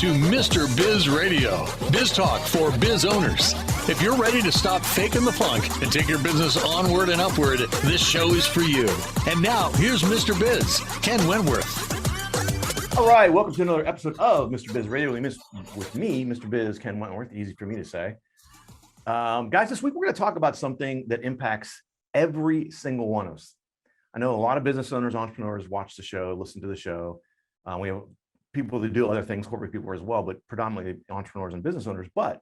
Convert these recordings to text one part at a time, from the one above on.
to Mr. Biz Radio, biz talk for biz owners. If you're ready to stop faking the funk and take your business onward and upward, this show is for you. And now, here's Mr. Biz, Ken Wentworth. All right, welcome to another episode of Mr. Biz Radio with me, Mr. Biz, Ken Wentworth, easy for me to say. Guys, this week we're going to talk about something that impacts every single one of us. I know a lot of business owners, entrepreneurs watch the show, listen to the show. We have people that do other things, corporate people as well, but predominantly entrepreneurs and business owners. But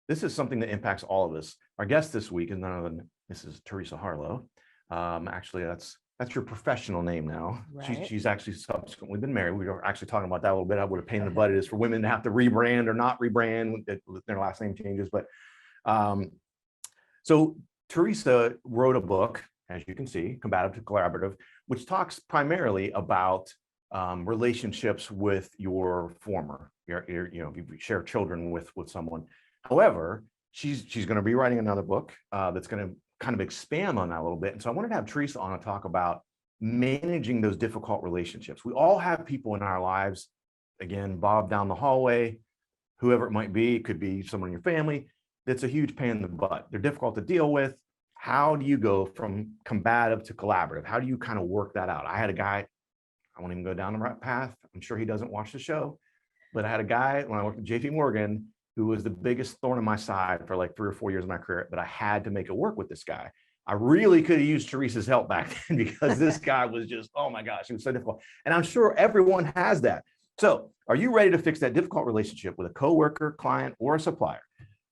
this is something that impacts all of us. Our guest this week is none other than Mrs. Teresa Harlow. Actually, that's your professional name now. Right. She's actually subsequently been married. We were actually talking about that a little bit. What a pain in the butt it is for women to have to rebrand or not rebrand with their last name changes. But so Teresa wrote a book, as you can see, Combative to Collaborative, which talks primarily about relationships with your if you share children with someone. However, she's going to be writing another book that's going to kind of expand on that a little bit. And so I wanted to have Teresa on to talk about managing those difficult relationships. We all have people in our lives, again, Bob down the hallway, whoever it might be, it could be someone in your family, that's a huge pain in the butt. They're difficult to deal with. How do you go from combative to collaborative? How do you kind of work that out? I had a guy, I won't even go down the right path. I'm sure he doesn't watch the show, but I had a guy when I worked at JP Morgan who was the biggest thorn in my side for like 3 or 4 years of my career, but I had to make it work with this guy. I really could have used Teresa's help back then because this guy was just, oh my gosh, it was so difficult. And I'm sure everyone has that. So are you ready to fix that difficult relationship with a coworker, client, or a supplier?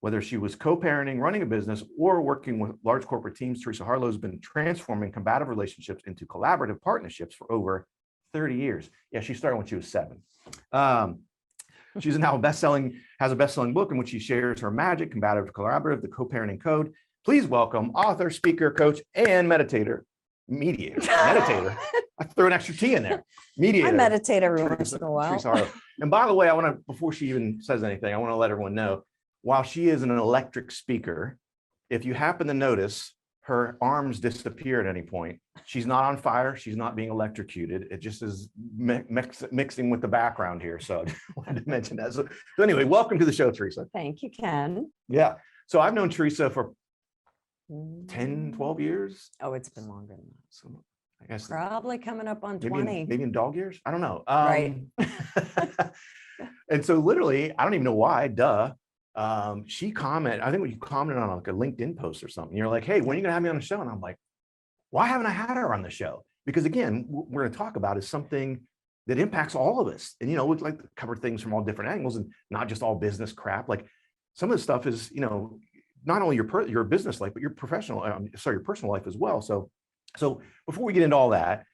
Whether she was co-parenting, running a business, or working with large corporate teams, Teresa Harlow has been transforming combative relationships into collaborative partnerships for over 30 years. Yeah, she started when she was 7. She's now has a best-selling book in which she shares her magic, Combative to Collaborative, the co-parenting code. Please welcome author, speaker, coach, and mediator. I threw an extra T in there. Mediator. I meditate every once in a while. Teresa Harlow. And by the way, before she even says anything, I want to let everyone know, while she is an electric speaker, if you happen to notice her arms disappear at any point, she's not on fire. She's not being electrocuted. It just is mixing with the background here. So I wanted to mention that. So anyway, welcome to the show, Teresa. Thank you, Ken. Yeah. So I've known Teresa for 10, 12 years. Oh, it's been longer than that. So I guess probably coming up on 20. Maybe in dog years. I don't know. Right. And so literally, I don't even know why, she commented, I think you commented on like a LinkedIn post or something. You're like, hey, when are you gonna have me on the show? And I'm like, why haven't I had her on the show? Because again, what we're gonna talk about is something that impacts all of us. And, we'd like to cover things from all different angles and not just all business crap. Like some of the stuff is, not only your business life, but your your personal life as well. So before we get into all that,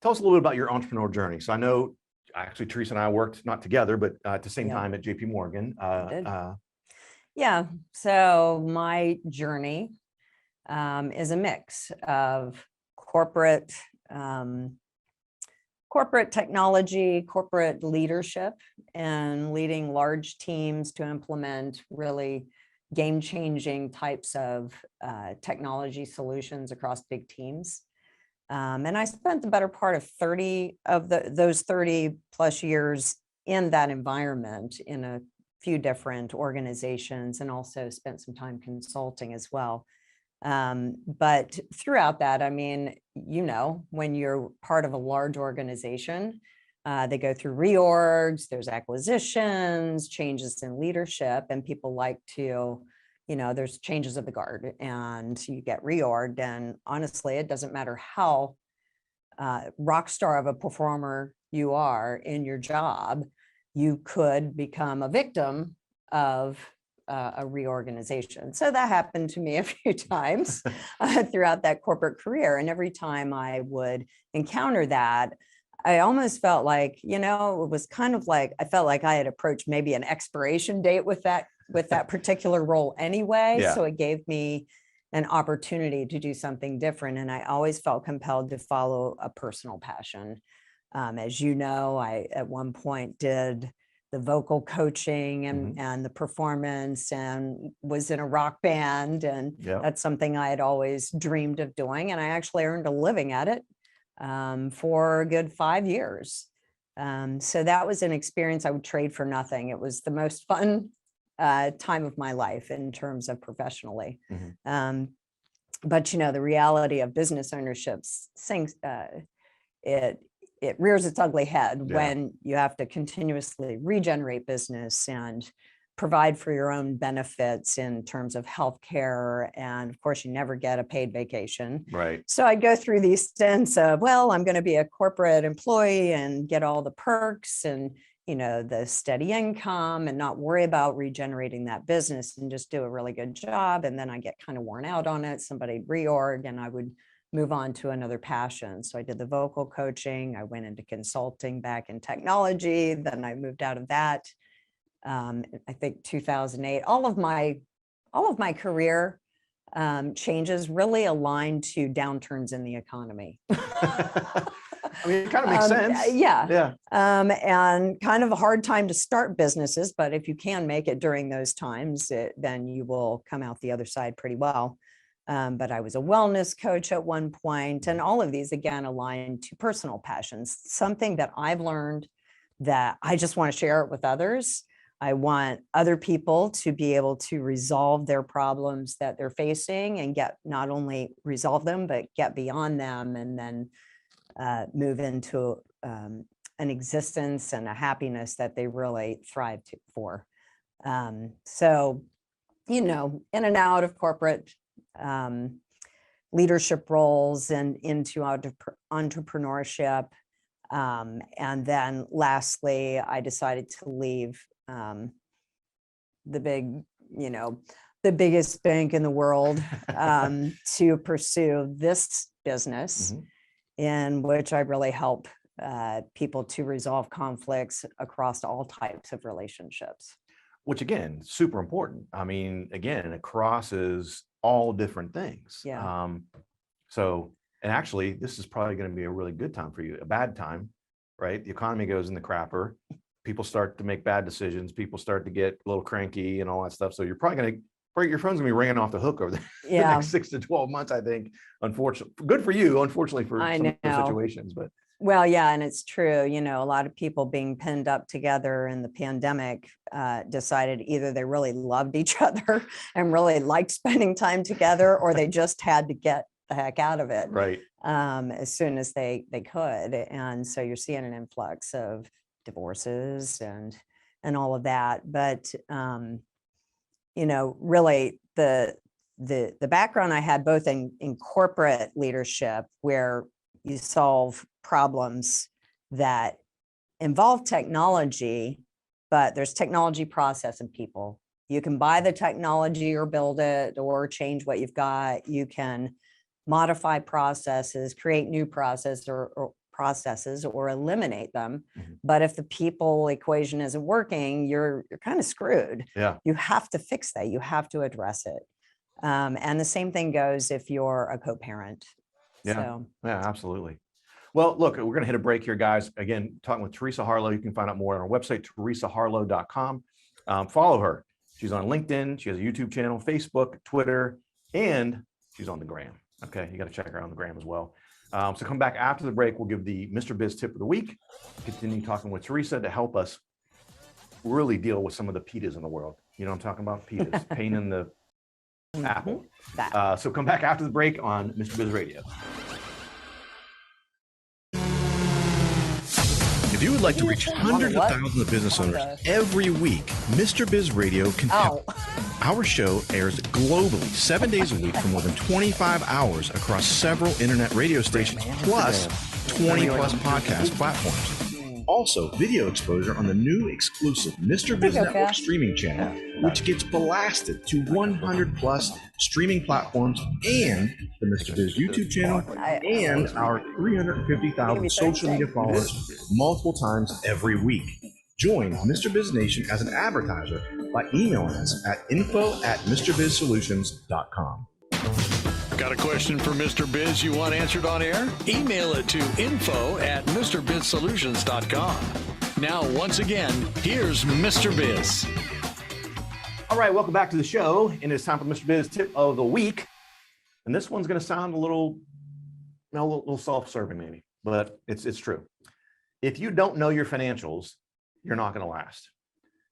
tell us a little bit about your entrepreneurial journey. So I know actually Teresa and I worked not together, but at the same time at JP Morgan. Yeah. So my journey is a mix of corporate technology, corporate leadership, and leading large teams to implement really game-changing types of technology solutions across big teams. And I spent the better part of 30 of those 30 plus years in that environment in a few different organizations, and also spent some time consulting as well. But throughout that, I mean, when you're part of a large organization, they go through reorgs, there's acquisitions, changes in leadership, and people like to, there's changes of the guard and you get reorged. And honestly, it doesn't matter how rock star of a performer you are in your job, you could become a victim of a reorganization. So that happened to me a few times throughout that corporate career. And every time I would encounter that, I almost felt like, it was kind of like, I felt like I had approached maybe an expiration date with that particular role anyway. Yeah. So it gave me an opportunity to do something different. And I always felt compelled to follow a personal passion. As you know, I at one point did the vocal coaching and the performance, and was in a rock band. And that's something I had always dreamed of doing. And I actually earned a living at it for a good 5 years. So that was an experience I would trade for nothing. It was the most fun time of my life in terms of professionally. But the reality of business ownership it rears its ugly head when you have to continuously regenerate business and provide for your own benefits in terms of healthcare. And of course, you never get a paid vacation. Right. So I go through these stints of, well, I'm going to be a corporate employee and get all the perks and, the steady income and not worry about regenerating that business and just do a really good job. And then I get kind of worn out on it. Somebody'd reorg and I would move on to another passion. So I did the vocal coaching. I went into consulting back in technology. Then I moved out of that. I think 2008, all of my career changes really aligned to downturns in the economy. I mean, it kind of makes sense. Yeah. And kind of a hard time to start businesses, but if you can make it during those times, then you will come out the other side pretty well. But I was a wellness coach at one point, and all of these, again, aligned to personal passions, something that I've learned that I just want to share it with others. I want other people to be able to resolve their problems that they're facing and get not only resolve them, but get beyond them and then move into an existence and a happiness that they really thrive for. So, in and out of corporate leadership roles and into entrepreneurship. And then lastly, I decided to leave the biggest bank in the world to pursue this business in which I really help people to resolve conflicts across all types of relationships. Which again, super important. I mean, again, it crosses all different things. Yeah. And actually, this is probably going to be a really good time for you. A bad time, right? The economy goes in the crapper. People start to make bad decisions. People start to get a little cranky and all that stuff. So you're probably going to, your phone's going to be ringing off the hook over the next 6 to 12 months, I think. Unfortunately, good for you. Unfortunately for some of those situations, but. Well, yeah, and it's true. A lot of people being pinned up together in the pandemic decided either they really loved each other and really liked spending time together, or they just had to get the heck out of it, right? As soon as they could. And so you're seeing an influx of divorces and all of that. But really the background I had both in corporate leadership, where you solve problems that involve technology, but there's technology, process, and people. You can buy the technology or build it or change what you've got. You can modify processes, create new processes or eliminate them. But if the people equation isn't working, you're kind of screwed. Yeah. You have to fix that. You have to address it. And the same thing goes if you're a co-parent. Yeah. So. Yeah, absolutely. Well, look, we're going to hit a break here, guys. Again, talking with Teresa Harlow. You can find out more on our website, teresaharlow.com. Follow her. She's on LinkedIn. She has a YouTube channel, Facebook, Twitter, and she's on the gram. Okay, you got to check her out on the gram as well. So come back after the break. We'll give the Mr. Biz tip of the week. Continue talking with Teresa to help us really deal with some of the pitas in the world. You know what I'm talking about? Pitas, pain in the apple. So come back after the break on Mr. Biz Radio. If you would like to reach hundreds of thousands of business owners every week, Mr. Biz Radio can help. Our show airs globally 7 days a week for more than 25 hours across several internet radio stations, plus 20 plus podcast platforms. Also, video exposure on the new exclusive Mr. Biz Network streaming channel, which gets blasted to 100 plus streaming platforms, and the Mr. Biz YouTube channel, and our 350,000 social media followers multiple times every week. Join Mr. Biz Nation as an advertiser by emailing us at info@MrBizSolutions.com. Got a question for Mr. Biz you want answered on air? Email it to info@MrBizSolutions.com. Now, once again, here's Mr. Biz. All right, welcome back to the show. And it's time for Mr. Biz tip of the week. And this one's going to sound a little self-serving maybe, but it's true. if you don't know your financials, you're not going to last.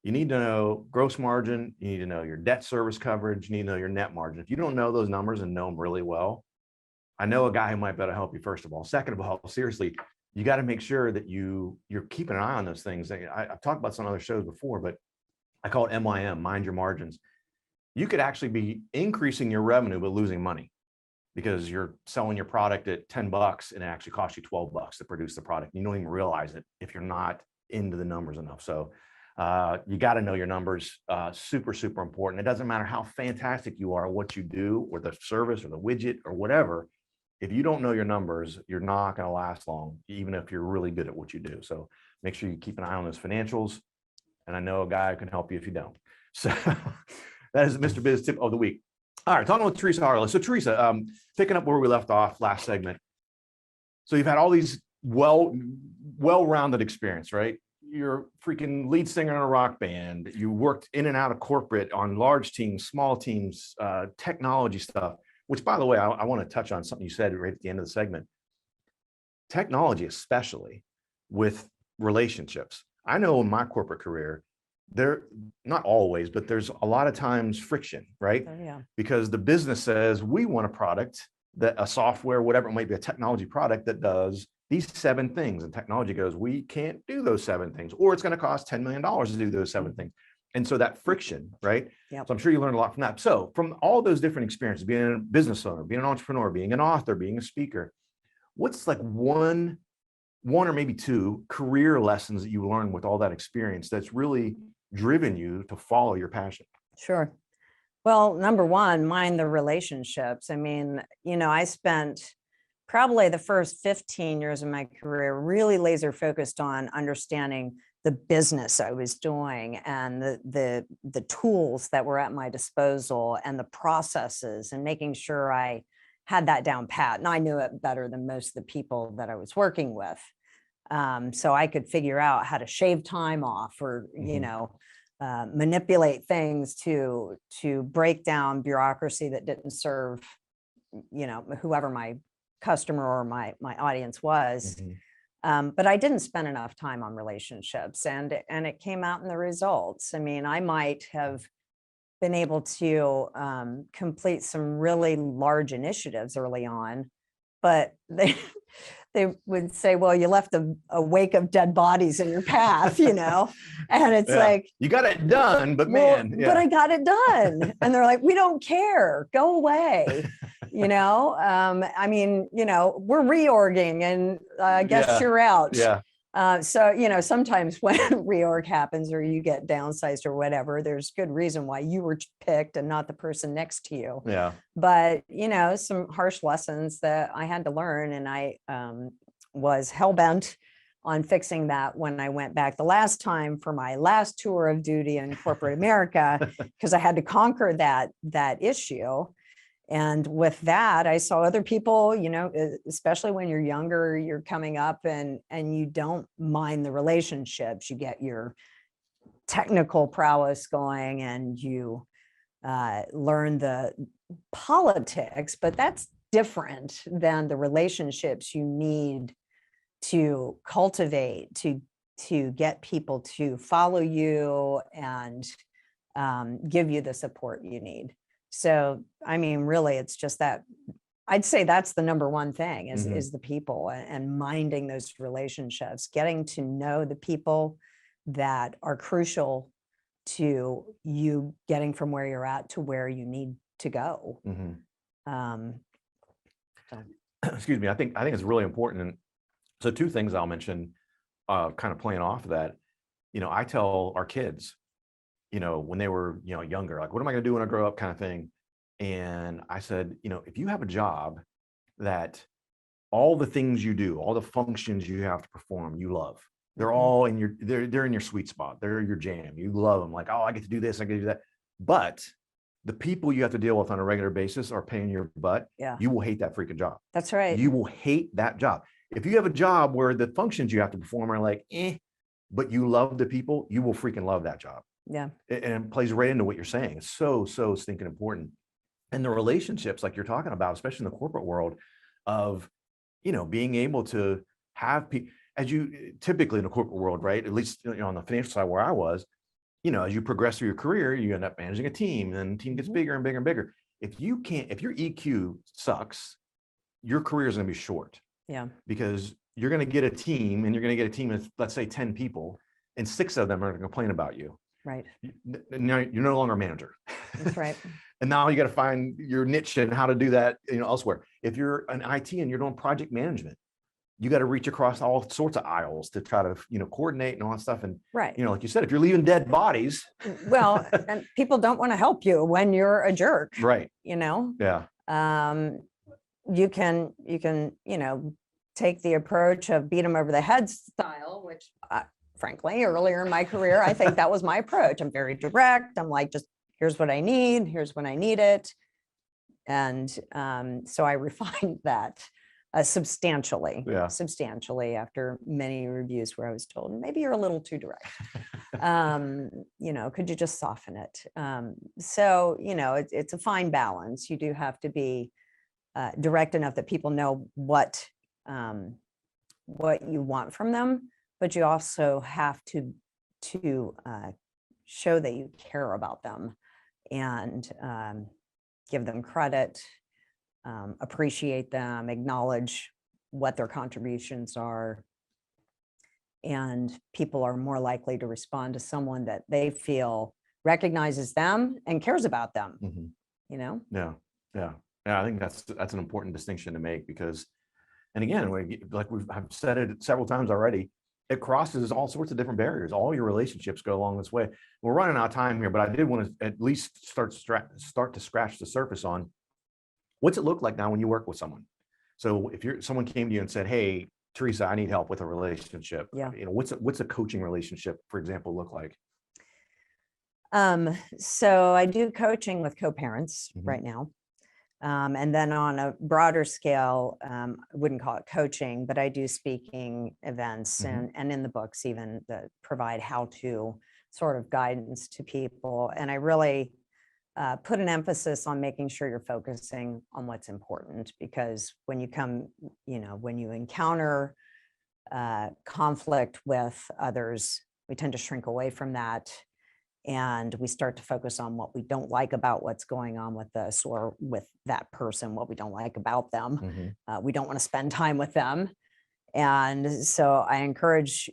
You need to know gross margin. You need to know your debt service coverage. You need to know your net margin. If you don't know those numbers and know them really well, I know a guy who might be able to help you, first of all. Second of all, seriously, you got to make sure that you're keeping an eye on those things. I've talked about some other shows before, but I call it MYM, mind your margins. You could actually be increasing your revenue, but losing money because you're selling your product at $10 and it actually costs you $12 to produce the product. You don't even realize it if you're not into the numbers enough. So you got to know your numbers. Super, super important. It doesn't matter how fantastic you are, what you do, or the service or the widget or whatever. If you don't know your numbers, you're not going to last long, even if you're really good at what you do. So make sure you keep an eye on those financials. And I know a guy who can help you if you don't. So that is Mr. Biz tip of the week. All right, talking with Teresa Harlow. So Teresa, picking up where we left off last segment. So you've had all these well-rounded experience, right? You're freaking lead singer in a rock band. You worked in and out of corporate on large teams, small teams, technology stuff, which, by the way, I want to touch on something you said right at the end of the segment. Technology, especially with relationships. I know in my corporate career, there, not always, but there's a lot of times friction, right? Oh, yeah. Because the business says we want a product, that a software, whatever it might be, a technology product that does these 7 things. And technology goes, we can't do those 7 things, or it's going to cost $10 million to do those 7 things. And so that friction, right? Yep. So I'm sure you learned a lot from that. So from all those different experiences, being a business owner, being an entrepreneur, being an author, being a speaker, what's like one or maybe 2 career lessons that you learned with all that experience that's really driven you to follow your passion? Sure. Well, number one, mind the relationships. I mean, I spent probably the first 15 years of my career really laser focused on understanding the business I was doing and the tools that were at my disposal and the processes, and making sure I had that down pat. And I knew it better than most of the people that I was working with. So I could figure out how to shave time off, or, manipulate things to break down bureaucracy that didn't serve, whoever my customer or my audience was. But I didn't spend enough time on relationships, and it came out in the results. I mean, I might have been able to complete some really large initiatives early on, but they would say, well, you left a wake of dead bodies in your path, and it's like, you got it done, but man, but I got it done. And they're like, we don't care, go away. I mean, we're reorging, and I guess you're out. Yeah. So, sometimes when reorg happens or you get downsized or whatever, there's good reason why you were picked and not the person next to you. Yeah. But, some harsh lessons that I had to learn, and I was hell-bent on fixing that when I went back the last time for my last tour of duty in corporate America, because I had to conquer that issue. And with that, I saw other people, especially when you're younger, you're coming up and you don't mind the relationships. You get your technical prowess going and you learn the politics, but that's different than the relationships you need to cultivate, to get people to follow you and give you the support you need. So, I mean, really, it's just that I'd say that's the number one thing is the people, and minding those relationships, getting to know the people that are crucial to you getting from where you're at to where you need to go. Excuse me. I think it's really important. And so 2 things I'll mention, kind of playing off of that. I tell our kids, when they were, younger, like, what am I going to do when I grow up, kind of thing. And I said, if you have a job that all the things you do, all the functions you have to perform, you love, they're all they're in your sweet spot. They're your jam. You love them. Like, oh, I get to do this, I get to do that. But the people you have to deal with on a regular basis are paying your butt. Yeah. You will hate that freaking job. That's right. You will hate that job. If you have a job where the functions you have to perform are like, but you love the people, you will freaking love that job. Yeah. And it plays right into what you're saying. It's so stinking important. And the relationships, like you're talking about, especially in the corporate world, of, being able to have people. as you typically in the corporate world, right? At least on the financial side where I was, as you progress through your career, you end up managing a team, and the team gets bigger and bigger and bigger. If your EQ sucks, your career is going to be short. Yeah. Because you're going to get a team, and you're going to get a team of, let's say, 10 people, and 6 of them are going to complain about you. Right. You're no longer a manager. That's right. And now you got to find your niche and how to do that, elsewhere. If you're an IT and you're doing project management, you got to reach across all sorts of aisles to try to, coordinate and all that stuff. And, right. Like you said, if you're leaving dead bodies. Well, and people don't want to help you when you're a jerk. Right. Yeah. You can, take the approach of beat them over the head style, which frankly, earlier in my career, I think that was my approach. I'm very direct. I'm like, just here's what I need. Here's when I need it. And so I refined that substantially after many reviews where I was told, maybe you're a little too direct. Could you just soften it? So, it's a fine balance. You do have to be direct enough that people know what you want from them, but you also have to show that you care about them and give them credit, appreciate them, acknowledge what their contributions are. And people are more likely to respond to someone that they feel recognizes them and cares about them. Yeah. I think that's an important distinction to make, because, and again, I've said it several times already, it crosses all sorts of different barriers. All your relationships go along this way. We're running out of time here, but I did want to at least start to scratch the surface on what's it look like now when you work with someone. So if someone came to you and said, "Hey, Teresa, I need help with a relationship." Yeah. What's a coaching relationship, for example, look like? So I do coaching with co-parents right now. And then on a broader scale, I wouldn't call it coaching, but I do speaking events and in the books even that provide how-to sort of guidance to people. And I really put an emphasis on making sure you're focusing on what's important, because when you encounter conflict with others, we tend to shrink away from that. And we start to focus on what we don't like about what's going on with us or with that person, what we don't like about them. We don't want to spend time with them. And so I encourage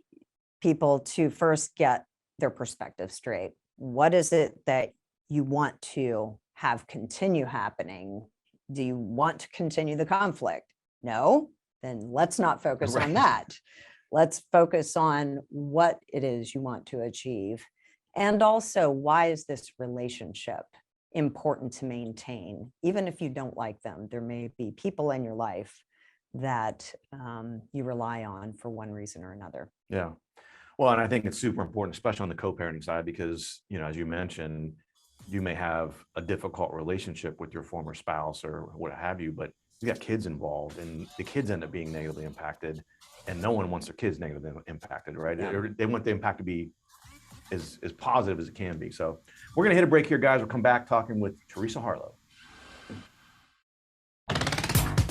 people to first get their perspective straight. What is it that you want to have continue happening? Do you want to continue the conflict? No? Then let's not focus on that. Let's focus on what it is you want to achieve. And also, why is this relationship important to maintain? Even if you don't like them, there may be people in your life that you rely on for one reason or another. Yeah. Well, and I think it's super important, especially on the co-parenting side, because, as you mentioned, you may have a difficult relationship with your former spouse or what have you, but you got kids involved, and the kids end up being negatively impacted, and no one wants their kids negatively impacted, right? Yeah. They want the impact to be as positive as it can be. So we're going to hit a break here, guys. We'll come back talking with Teresa Harlow.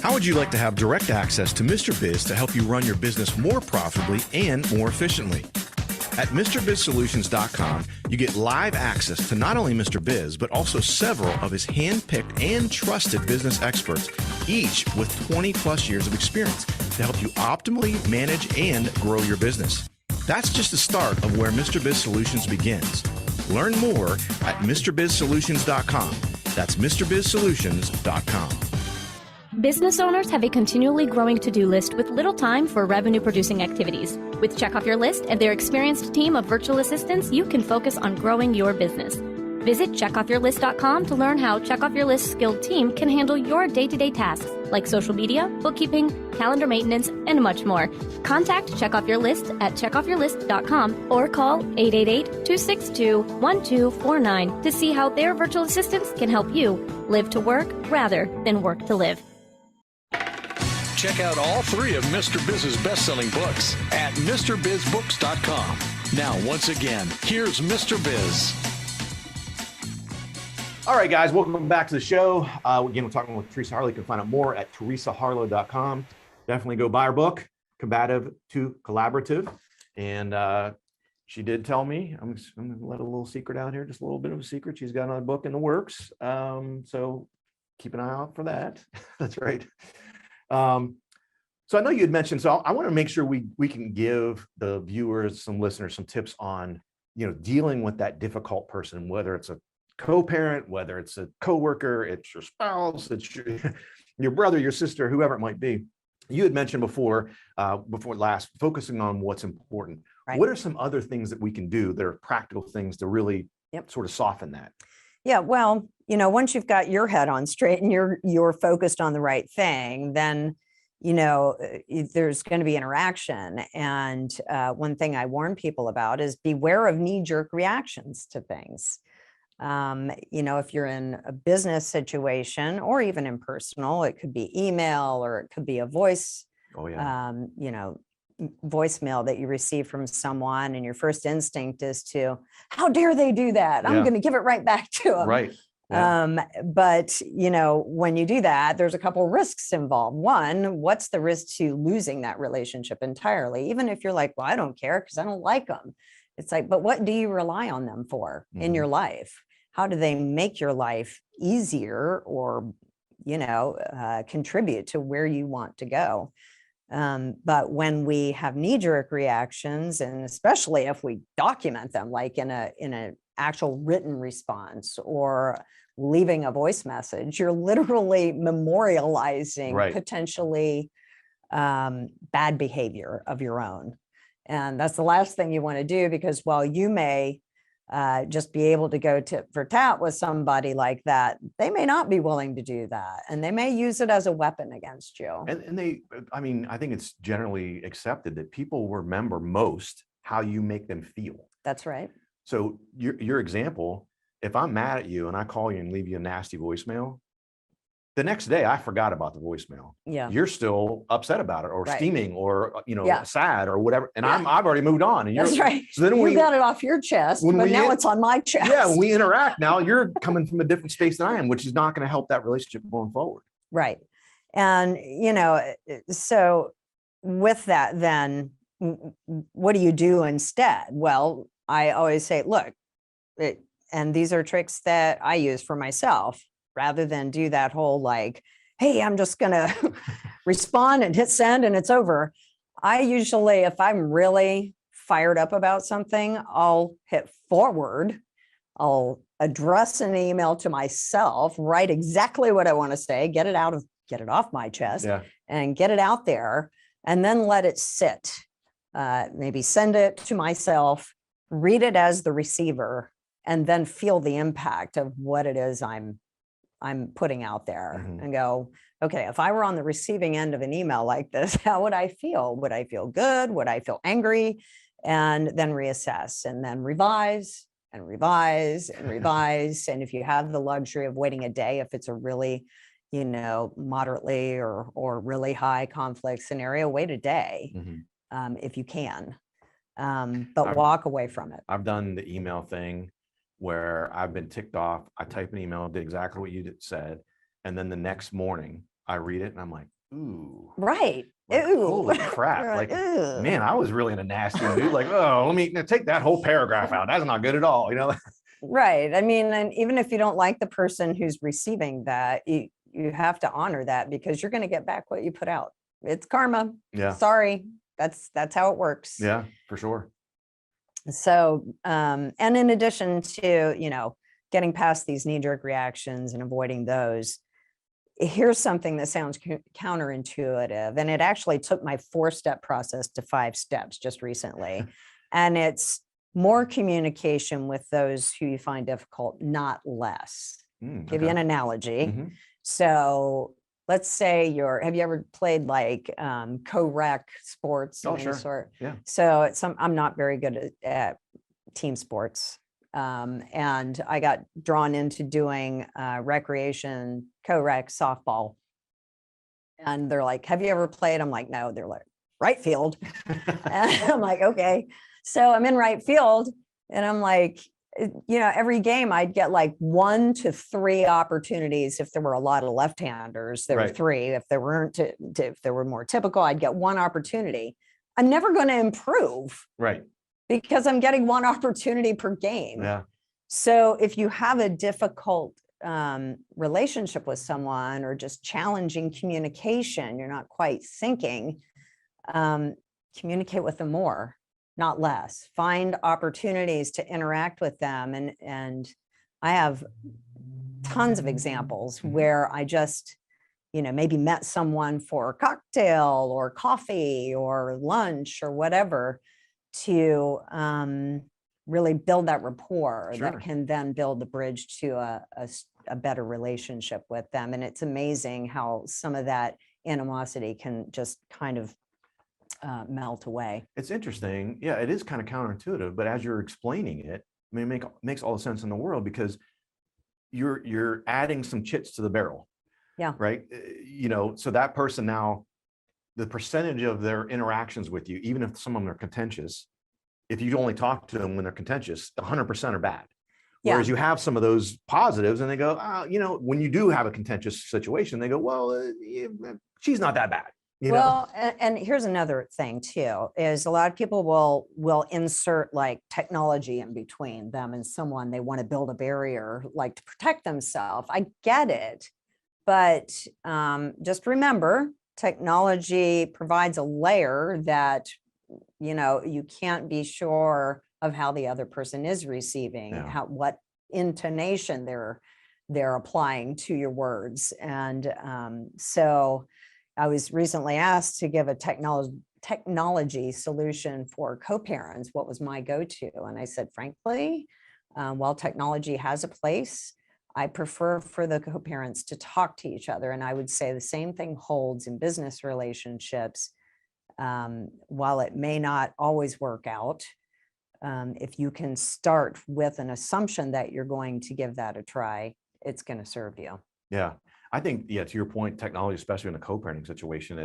How would you like to have direct access to Mr. Biz to help you run your business more profitably and more efficiently? At MrBizSolutions.com, you get live access to not only Mr. Biz, but also several of his hand-picked and trusted business experts, each with 20 plus years of experience to help you optimally manage and grow your business. That's just the start of where Mr. Biz Solutions begins. Learn more at MrBizSolutions.com. That's MrBizSolutions.com. Business owners have a continually growing to-do list with little time for revenue-producing activities. With Check Off Your List and their experienced team of virtual assistants, you can focus on growing your business. Visit checkoffyourlist.com to learn how Check Off Your List's skilled team can handle your day-to-day tasks like social media, bookkeeping, calendar maintenance, and much more. Contact Check Off Your List at checkoffyourlist.com or call 888-262-1249 to see how their virtual assistants can help you live to work rather than work to live. Check out all 3 of Mr. Biz's best-selling books at MrBizBooks.com. Now, once again, here's Mr. Biz. All right, guys, welcome back to the show. Again, we're talking with Teresa Harlow. You can find out more at teresaharlow.com. Definitely go buy her book. Combative to Collaborative. And she did tell me, I'm going to let a little secret out here, just a little bit of a secret. She's got another book in the works. So keep an eye out for that. That's right. So I know you had mentioned, so I want to make sure we can give the viewers, some listeners, some tips on, dealing with that difficult person, whether it's a co-parent, whether it's a coworker, it's your spouse, it's your brother, your sister, whoever it might be. You had mentioned before last, focusing on what's important. Right. What are some other things that we can do that are practical things to really sort of soften that? Yeah, well, once you've got your head on straight and you're focused on the right thing, then there's going to be interaction. And one thing I warn people about is beware of knee-jerk reactions to things. If you're in a business situation or even in personal, it could be email or it could be a voice, voicemail that you receive from someone, and your first instinct is to, how dare they do that? I'm going to give it right back to them. Right. Yeah. But, when you do that, there's a couple of risks involved. One, what's the risk to losing that relationship entirely? Even if you're like, well, I don't care because I don't like them. It's like, but what do you rely on them for in your life? How do they make your life easier or, contribute to where you want to go? But when we have knee-jerk reactions, and especially if we document them, like in an actual written response or leaving a voice message, you're literally memorializing potentially bad behavior of your own. And that's the last thing you want to do, because while you may just be able to go tit for tat with somebody like that, they may not be willing to do that. And they may use it as a weapon against you. And I think it's generally accepted that people remember most how you make them feel. That's right. So your example, if I'm mad at you and I call you and leave you a nasty voicemail, the next day I forgot about the voicemail. Yeah. You're still upset about it or steaming or, sad or whatever. And I've already moved on. And that's right. So then you got it off your chest, but now it's on my chest. Yeah. When we interact now, you're coming from a different space than I am, which is not going to help that relationship going forward. Right. And, so with that, then what do you do instead? Well, I always say, look, and these are tricks that I use for myself, rather than do that whole like, hey, I'm just going to respond and hit send and it's over. I usually, if I'm really fired up about something, I'll hit forward. I'll address an email to myself, write exactly what I want to say, get it off my chest and get it out there, and then let it sit. Maybe send it to myself, read it as the receiver, and then feel the impact of what it is I'm putting out there, and go, okay, if I were on the receiving end of an email like this, how would I feel? Would I feel good? Would I feel angry? And then reassess, and then revise and revise and revise. And if you have the luxury of waiting a day, if it's a really, moderately or really high conflict scenario, wait a day if you can, but walk away from it. I've done the email thing where I've been ticked off. I type an email, did exactly what you said. And then the next morning I read it and I'm like, ooh. Right. Like, ooh. Holy crap. Like, man, I was really in a nasty mood. Like, oh, let me take that whole paragraph out. That's not good at all. Right. I mean, and even if you don't like the person who's receiving that, you have to honor that, because you're going to get back what you put out. It's karma. Yeah. Sorry. That's how it works. Yeah, for sure. So, and in addition to, getting past these knee-jerk reactions and avoiding those, here's something that sounds counterintuitive. And it actually took my 4-step process to 5 steps just recently. And it's more communication with those who you find difficult, not less. Give you an analogy. So let's say have you ever played like co-rec sports? Oh, sure. Sort? Yeah. So I'm not very good at team sports. And I got drawn into doing recreation co-rec softball. And they're like, have you ever played? I'm like, no. They're like, right field. And I'm like, okay. So I'm in right field and I'm like, every game I'd get like 1 to 3 opportunities. If there were a lot of left-handers, there were 3. If there weren't, if there were more typical, I'd get 1 opportunity. I'm never going to improve. Right. Because I'm getting 1 opportunity per game. Yeah. So if you have a difficult relationship with someone, or just challenging communication, you're not quite syncing, communicate with them more, not less. Find opportunities to interact with them. And I have tons of examples where I just, maybe met someone for a cocktail or coffee or lunch or whatever, to really build that rapport that can then build the bridge to a better relationship with them. And it's amazing how some of that animosity can just kind of melt away. It's interesting. Yeah, it is kind of counterintuitive, but as you're explaining it, I mean, it makes all the sense in the world, because you're adding some chits to the barrel. Yeah. Right. So that person now, the percentage of their interactions with you, even if some of them are contentious, if you only talk to them when they're contentious, 100% are bad. Whereas you have some of those positives, and they go, when you do have a contentious situation, they go, well, she's not that bad. And here's another thing too, is a lot of people will insert like technology in between them and someone. They want to build a barrier, like to protect themselves. I get it, but just remember, technology provides a layer that, you can't be sure of how the other person is receiving, what intonation they're applying to your words. And so I was recently asked to give a technology solution for co-parents. What was my go-to? And I said, frankly, while technology has a place, I prefer for the co-parents to talk to each other. And I would say the same thing holds in business relationships. While it may not always work out, if you can start with an assumption that you're going to give that a try, it's going to serve you. Yeah. I think, to your point, technology, especially in a co-parenting situation,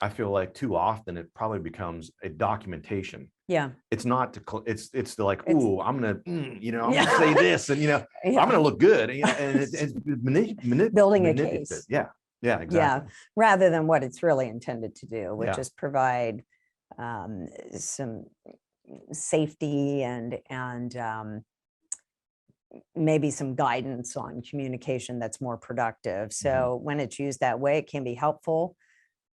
I feel like too often it probably becomes a documentation. Yeah. It's not, it's like, ooh, I'm going to, I'm going to say this, and, I'm going to look good. And it's building a case. Yeah. Yeah, exactly. Yeah. Rather than what it's really intended to do, which is provide some safety and maybe some guidance on communication that's more productive. So when it's used that way, it can be helpful.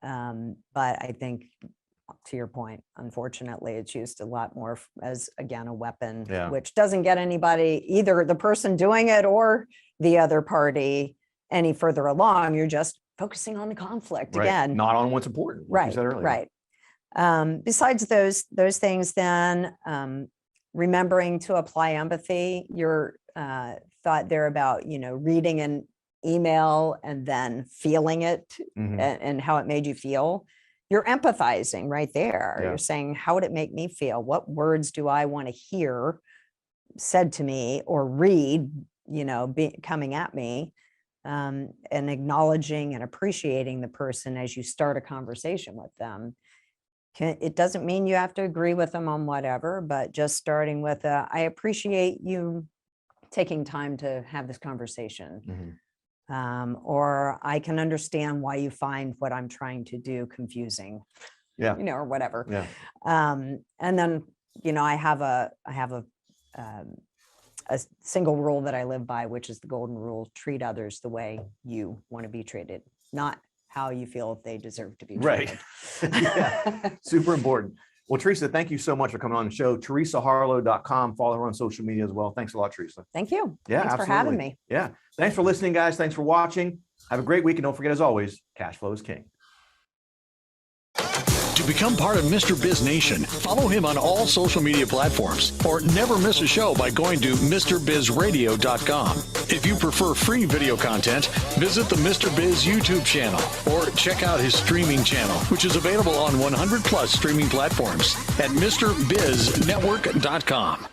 But I think, to your point, unfortunately, it's used a lot more as, again, a weapon, which doesn't get anybody, either the person doing it or the other party, any further along. You're just focusing on the conflict again, not on what's important. Like you said earlier. Right. Besides those things, then remembering to apply empathy. Your thought there about reading an email and then feeling it and how it made you feel. You're empathizing right there. You're saying, how would it make me feel? What words do I want to hear said to me or read, coming at me? And acknowledging and appreciating the person as you start a conversation with them. It doesn't mean you have to agree with them on whatever, but just starting with, I appreciate you taking time to have this conversation. Or I can understand why you find what I'm trying to do confusing, or whatever. And then, I have a single rule that I live by, which is the golden rule: treat others the way you want to be treated, not how you feel if they deserve to be treated. Right. Super important. Well, Teresa, thank you so much for coming on the show. TeresaHarlow.com. Follow her on social media as well. Thanks a lot, Teresa. Thank you. Yeah, Thanks for having me. Yeah. Thanks for listening, guys. Thanks for watching. Have a great week. And don't forget, as always, cash flow is king. To become part of Mr. Biz Nation, follow him on all social media platforms or never miss a show by going to MrBizRadio.com. If you prefer free video content, visit the Mr. Biz YouTube channel or check out his streaming channel, which is available on 100 plus streaming platforms at MrBizNetwork.com.